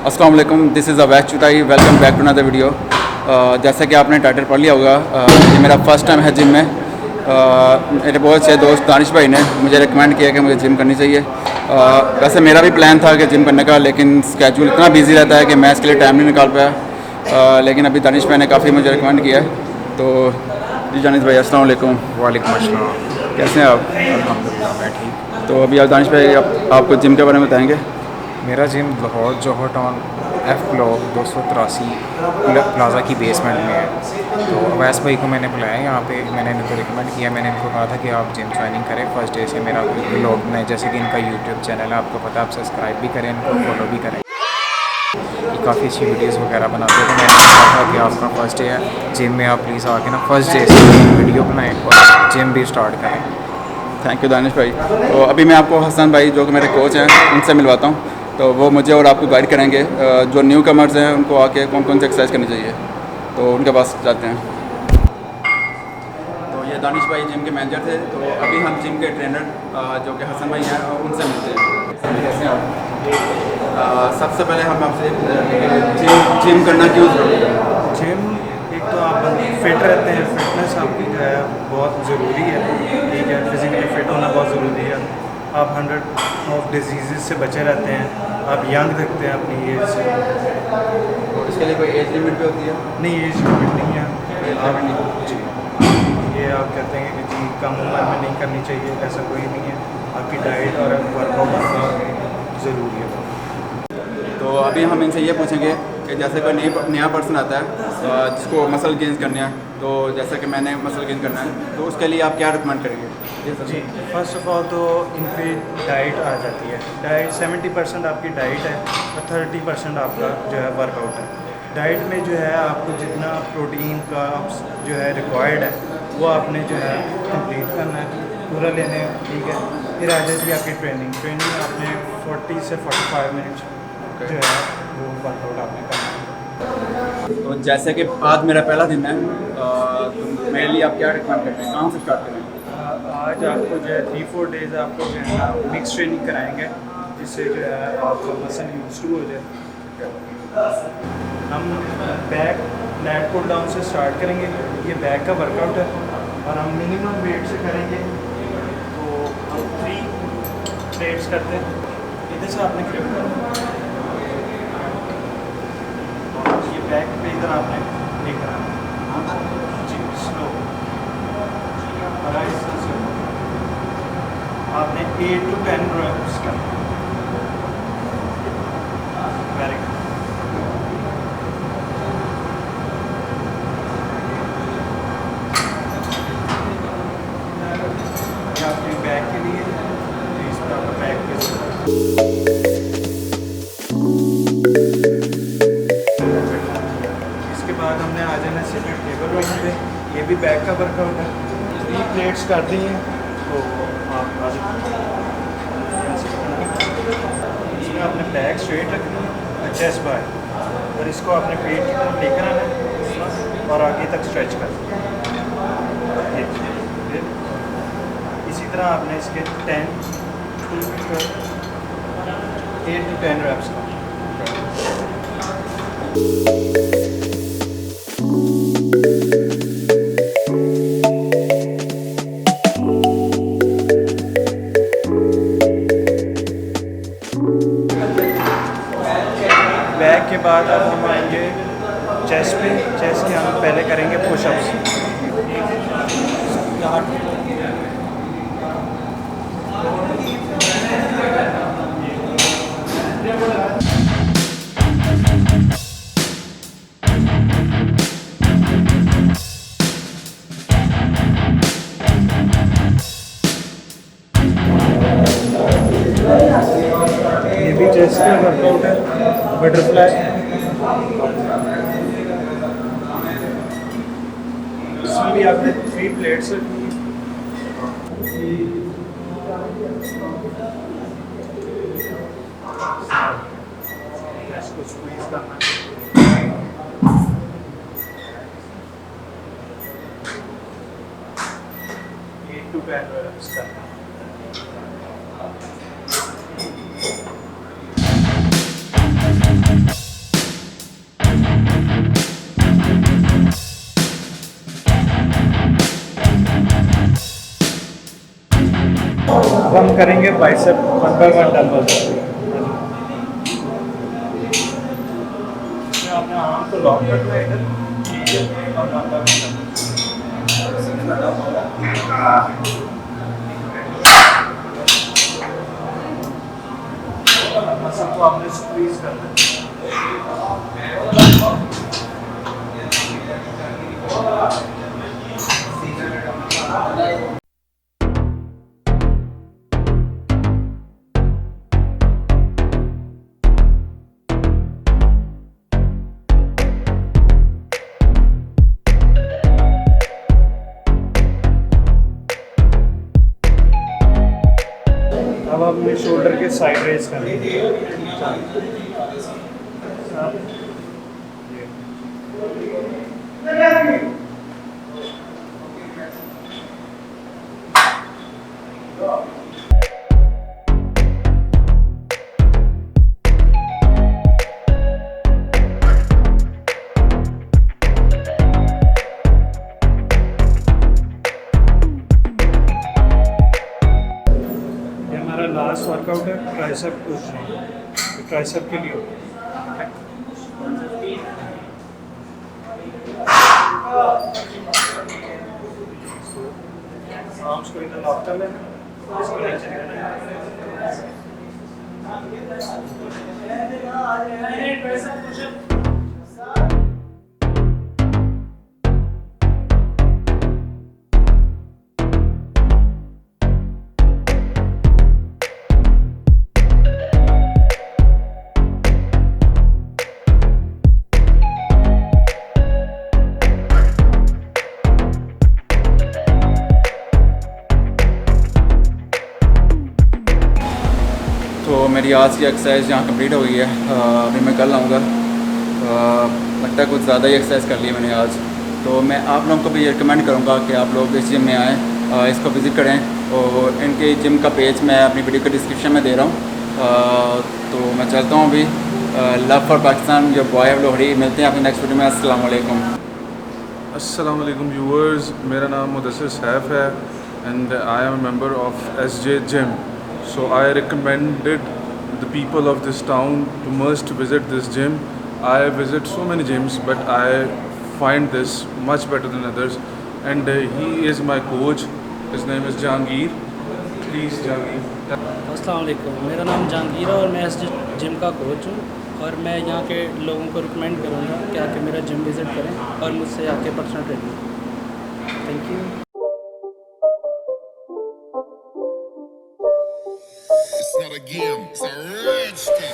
अस्सलाम वालेकुम, this is Awaish Chutai. Welcome back to another video. जैसा कि आपने टाइटल पढ़ लिया होगा, ये मेरा फ़र्स्ट टाइम है जिम में। मेरे बहुत अच्छे दोस्त दानिश भाई ने मुझे रिकमेंड किया कि मुझे जिम करनी चाहिए। वैसे मेरा भी प्लान था कि जिम करने का, लेकिन स्केजूल इतना बिजी रहता है कि मैं इसके लिए टाइम नहीं निकाल पाया। लेकिन अभी दानिश भाई ने काफ़ी मुझे रिकमेंड किया है। तो जी दानिश भाई, अस्सलाम वालेकुम। वालेकुम अस्सलाम। कैसे हैं आप? अल्हम्दुलिल्लाह मैं ठीक। तो अभी आप दानिश भाई आपको जिम के बारे में बताएँगे। मेरा जिम लाहौर जौहर टाउन F ब्लॉक 283 प्लाज़ा की बेसमेंट में है। तो अवैस भाई को मैंने बुलाया यहाँ पे, मैंने इनको रिकमेंड किया। मैंने इनको कहा था कि आप जिम ज्वाइनिंग करें फर्स्ट डे से। मेरा ब्लॉग में जैसे कि इनका यूट्यूब चैनल है, आपको पता है, आप सब्सक्राइब भी करें, इनको फॉलो भी करें। ये काफ़ी अच्छी वीडियोस वगैरह बनाते हैं। तो मैंने कहा था कि आपका फर्स्ट डे है जिम में, आप प्लीज़ आके ना फर्स्ट डे से वीडियो बनाएं और जिम भी स्टार्ट करें। थैंक यू दानिश भाई। तो अभी मैं आपको हसन भाई जो कि मेरे कोच हैं उनसे मिलवाता हूँ। तो वो मुझे और आपको गाइड करेंगे जो न्यू कमर्स हैं उनको आके कौन कौन सी एक्सरसाइज करनी चाहिए। तो उनके पास जाते हैं। तो ये दानिश भाई जिम के मैनेजर थे। तो अभी हम जिम के ट्रेनर जो कि हसन भाई हैं उनसे मिलते हैं। कैसे हैं आप? सबसे पहले हम आपसे जिम करना क्यों ज़रूरी है? जिम एक तो आप फिट रहते हैं, फिटनेस आपकी जो है बहुत ज़रूरी है। ठीक है, फिज़िकली फ़िट होना बहुत ज़रूरी है। आप 100 ऑफ डिजीज़ से बचे रहते हैं, आप यंग रखते हैं अपनी एज से। तो इसके लिए कोई एज लिमिट भी होती है? नहीं, एज लिमिट नहीं है। एज आप लिमिट नहीं। जी, ये आप कहते हैं कि जी कम उम्र में नहीं करनी चाहिए, ऐसा कोई नहीं है। आपकी डाइट और वर्कआउट आपका ज़रूरी है। तो अभी हम इनसे ये पूछेंगे कि जैसे कोई नया पर्सन आता है जिसको मसल गेंस करने हैं, तो जैसे कि मैंने मसल गेन करना है, तो उसके लिए आप क्या रिकमेंड करेंगे? ये सब जी, फर्स्ट ऑफ ऑल तो इन पे डाइट आ जाती है। डाइट 70% आपकी डाइट है और 30% आपका जो है वर्कआउट है। डाइट में जो है आपको जितना प्रोटीन का जो है रिक्वायर्ड है वो आपने जो है कंप्लीट करना है, पूरा लेने हैं। ठीक है, फिर आ जाती है आपकी ट्रेनिंग आपने 40 से 45 मिनट जो है वो वर्कआउट आपने करना है। तो जैसे कि आज मेरा पहला दिन है, तो मेरे लिए आप क्या रिकमेंड करते हैं, कहाँ से स्टार्ट करें? आज आपको जो है 3-4 डेज़ आपको जो है ना मिक्स ट्रेनिंग कराएंगे, जिससे जो है आपका मसल यूज टू हो जाए। हम बैक लैट पुल डाउन से स्टार्ट करेंगे। ये बैक का वर्कआउट है और हम मिनिमम वेट से करेंगे। तो हम 3 प्लेट्स करते हैं। इधर से आपने ग्रिप करना, ये बैक पे इधर आपने लेकर आना जी, स्लो और आहिस्ते से आपने 8 to 10 reps करना। Very good. ये आपके बैक के लिए, तो इस पर आपका बैक पे इसके बाद हमने आ जाना सेपरेट टेबल रॉक पे। ये भी बैक का वर्कआउट है। 3 प्लेट्स कर दी हैं तो आप आ जाइए। इसमें आपने बैक स्ट्रेट रखनी है और चेस्ट बाय, और इसको आपने पेट की तरफ लेकर आना है और आगे तक स्ट्रेच कर इसी तरह आपने इसके 8 to 10 reps का। बैक के बाद अब हम आएंगे चेस्ट पे। चेस्ट के हम पहले करेंगे पुशअप्स। ये भी चेस्ट का वर्कआउट है, बटरफ्लाई। इसमें भी आपने 3 प्लेट्स रखनी है। इसको स्क्वीज करना है। 8 to 10 reps करना है। अब हम करेंगे बाइसेप 1 बाय 1 डंबल्स। आपने आर्म को लॉक करना है इधर और डंबल मसल को आपने स्क्वीज करना है। अब आपने शोल्डर के साइड रेज करनी है। ये हमारा लास्ट वर्कआउट है ट्राइसेप पुश। ट्राइसेप के लिए आर्म्स को इधर लॉक कर लेना, इसको नीचे करना। तो मेरी आज की एक्सरसाइज यहाँ कंप्लीट हो गई है। अभी मैं कल आऊँगा। लगता है कुछ ज़्यादा ही एक्सरसाइज कर ली मैंने आज। तो मैं आप लोगों को भी ये रिकमेंड करूँगा कि आप लोग इस जिम में आएँ, इसको विज़िट करें। और इनके जिम का पेज मैं अपनी वीडियो के डिस्क्रिप्शन में दे रहा हूँ। तो मैं चलता हूँ अभी। लव फॉर पाकिस्तान, जो बॉय है लोहड़ी। मिलते हैं अपनी नेक्स्ट वीडियो में। अस्सलाम वालेकुम। अस्सलाम वालेकुम व्यूअर्स, मेरा नाम मुदस्सिर सैफ है and I am a member of SJ Gym. So I recommended the people of this town to must visit this gym. I visit so many gyms, but I find this much better than others. And he is my coach. His name is Jahangir. Please, Jahangir. अस्सलाम वालेकुम, मेरा नाम जहांगीर है और मैं इस gym का coach हूँ। और मैं यहाँ के लोगों को रिकमेंड करूँगा कि आके मेरा जिम विज़िट करें और मुझसे आके personal training. Thank you. It's not a game, it's a rich thing.